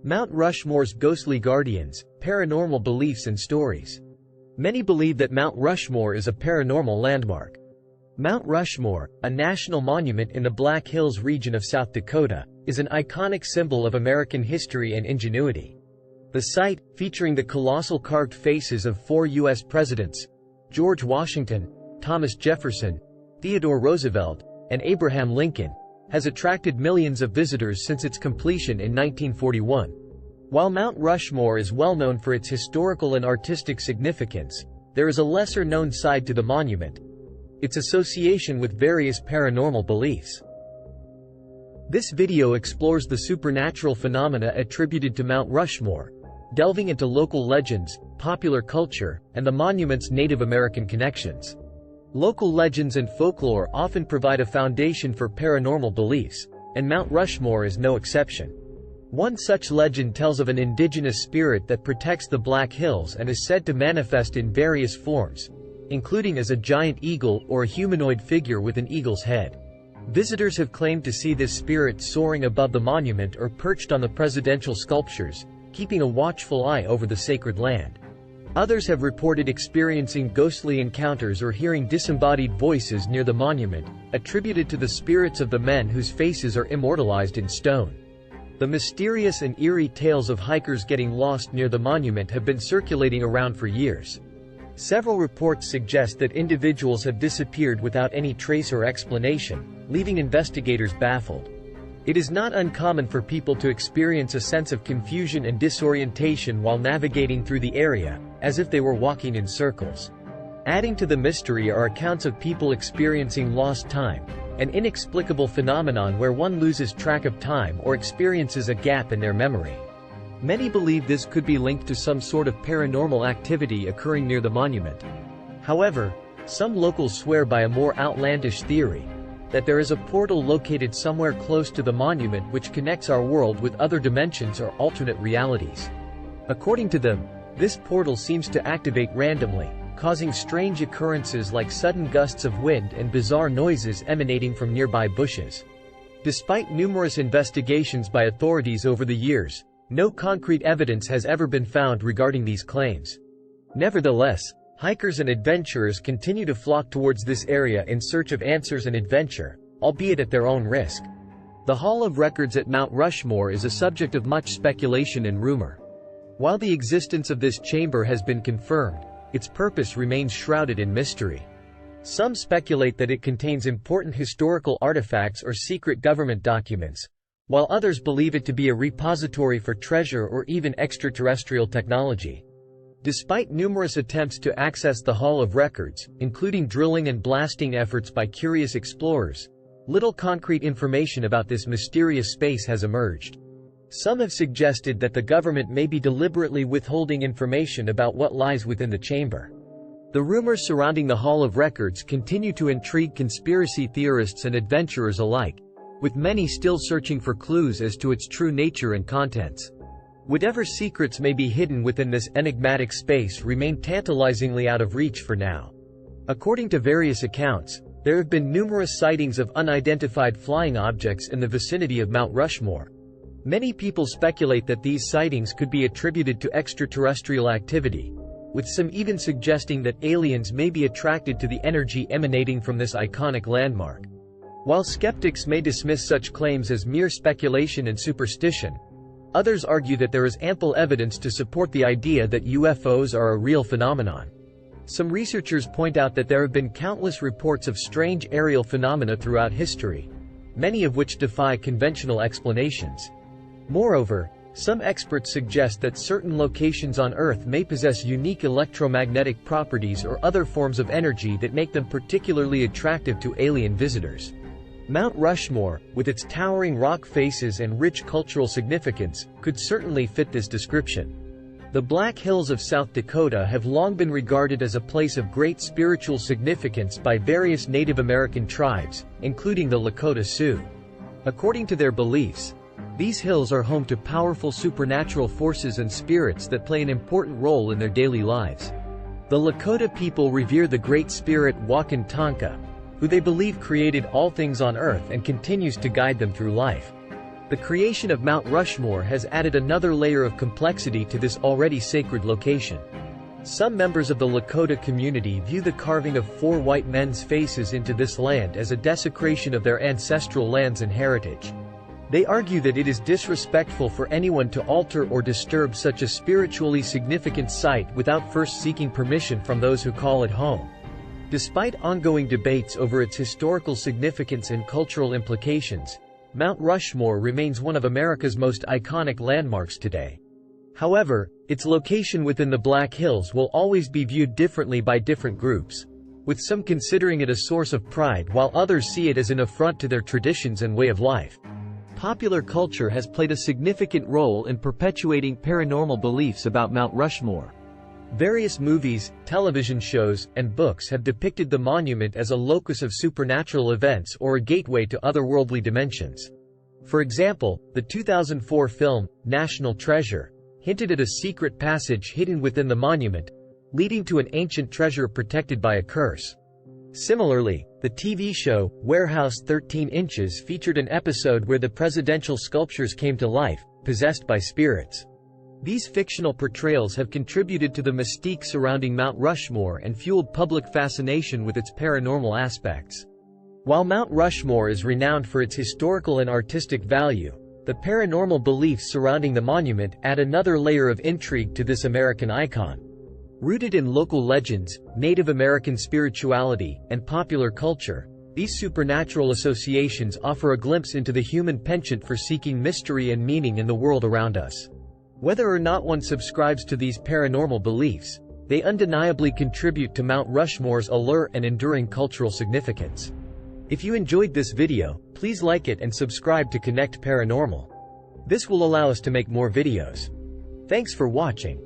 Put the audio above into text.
Mount Rushmore's ghostly guardians, paranormal beliefs and stories. Many believe that Mount Rushmore is a paranormal landmark. Mount Rushmore, a national monument in the Black Hills region of South Dakota, is an iconic symbol of American history and ingenuity. The site, featuring the colossal carved faces of 4 U.S. presidents, George Washington, Thomas Jefferson, Theodore Roosevelt, and Abraham Lincoln, has attracted millions of visitors since its completion in 1941. While Mount Rushmore is well known for its historical and artistic significance, there is a lesser-known side to the monument: its association with various paranormal beliefs. This video explores the supernatural phenomena attributed to Mount Rushmore, delving into local legends, popular culture, and the monument's Native American connections. Local legends and folklore often provide a foundation for paranormal beliefs, and Mount Rushmore is no exception. One such legend tells of an indigenous spirit that protects the Black Hills and is said to manifest in various forms, including as a giant eagle or a humanoid figure with an eagle's head. Visitors have claimed to see this spirit soaring above the monument or perched on the presidential sculptures, keeping a watchful eye over the sacred land. Others have reported experiencing ghostly encounters or hearing disembodied voices near the monument, attributed to the spirits of the men whose faces are immortalized in stone. The mysterious and eerie tales of hikers getting lost near the monument have been circulating around for years. Several reports suggest that individuals have disappeared without any trace or explanation, leaving investigators baffled. It is not uncommon for people to experience a sense of confusion and disorientation while navigating through the area, as if they were walking in circles. Adding to the mystery are accounts of people experiencing lost time, an inexplicable phenomenon where one loses track of time or experiences a gap in their memory. Many believe this could be linked to some sort of paranormal activity occurring near the monument. However, some locals swear by a more outlandish theory: that there is a portal located somewhere close to the monument which connects our world with other dimensions or alternate realities. According to them, this portal seems to activate randomly, causing strange occurrences like sudden gusts of wind and bizarre noises emanating from nearby bushes. Despite numerous investigations by authorities over the years, no concrete evidence has ever been found regarding these claims. Nevertheless, hikers and adventurers continue to flock towards this area in search of answers and adventure, albeit at their own risk. The Hall of Records at Mount Rushmore is a subject of much speculation and rumor. While the existence of this chamber has been confirmed, its purpose remains shrouded in mystery. Some speculate that it contains important historical artifacts or secret government documents, while others believe it to be a repository for treasure or even extraterrestrial technology. Despite numerous attempts to access the Hall of Records, including drilling and blasting efforts by curious explorers, little concrete information about this mysterious space has emerged. Some have suggested that the government may be deliberately withholding information about what lies within the chamber. The rumors surrounding the Hall of Records continue to intrigue conspiracy theorists and adventurers alike, with many still searching for clues as to its true nature and contents. Whatever secrets may be hidden within this enigmatic space remain tantalizingly out of reach for now. According to various accounts, there have been numerous sightings of unidentified flying objects in the vicinity of Mount Rushmore. Many people speculate that these sightings could be attributed to extraterrestrial activity, with some even suggesting that aliens may be attracted to the energy emanating from this iconic landmark. While skeptics may dismiss such claims as mere speculation and superstition, others argue that there is ample evidence to support the idea that UFOs are a real phenomenon. Some researchers point out that there have been countless reports of strange aerial phenomena throughout history, many of which defy conventional explanations. Moreover, some experts suggest that certain locations on Earth may possess unique electromagnetic properties or other forms of energy that make them particularly attractive to alien visitors. Mount Rushmore, with its towering rock faces and rich cultural significance, could certainly fit this description. The Black Hills of South Dakota have long been regarded as a place of great spiritual significance by various Native American tribes, including the Lakota Sioux. According to their beliefs, these hills are home to powerful supernatural forces and spirits that play an important role in their daily lives. The Lakota people revere the Great Spirit Wakan, who they believe created all things on Earth and continues to guide them through life. The creation of Mount Rushmore has added another layer of complexity to this already sacred location. Some members of the Lakota community view the carving of 4 white men's faces into this land as a desecration of their ancestral lands and heritage. They argue that it is disrespectful for anyone to alter or disturb such a spiritually significant site without first seeking permission from those who call it home. Despite ongoing debates over its historical significance and cultural implications, Mount Rushmore remains one of America's most iconic landmarks today. However, its location within the Black Hills will always be viewed differently by different groups, with some considering it a source of pride while others see it as an affront to their traditions and way of life. Popular culture has played a significant role in perpetuating paranormal beliefs about Mount Rushmore. Various movies, television shows, and books have depicted the monument as a locus of supernatural events or a gateway to otherworldly dimensions. For example, the 2004 film, National Treasure, hinted at a secret passage hidden within the monument, leading to an ancient treasure protected by a curse. Similarly, the TV show, Warehouse 13 Inches featured an episode where the presidential sculptures came to life, possessed by spirits. These fictional portrayals have contributed to the mystique surrounding Mount Rushmore and fueled public fascination with its paranormal aspects. While Mount Rushmore is renowned for its historical and artistic value, the paranormal beliefs surrounding the monument add another layer of intrigue to this American icon. Rooted in local legends, Native American spirituality, and popular culture, these supernatural associations offer a glimpse into the human penchant for seeking mystery and meaning in the world around us. Whether or not one subscribes to these paranormal beliefs, they undeniably contribute to Mount Rushmore's allure and enduring cultural significance. If you enjoyed this video, please like it and subscribe to Connect Paranormal. This will allow us to make more videos. Thanks for watching.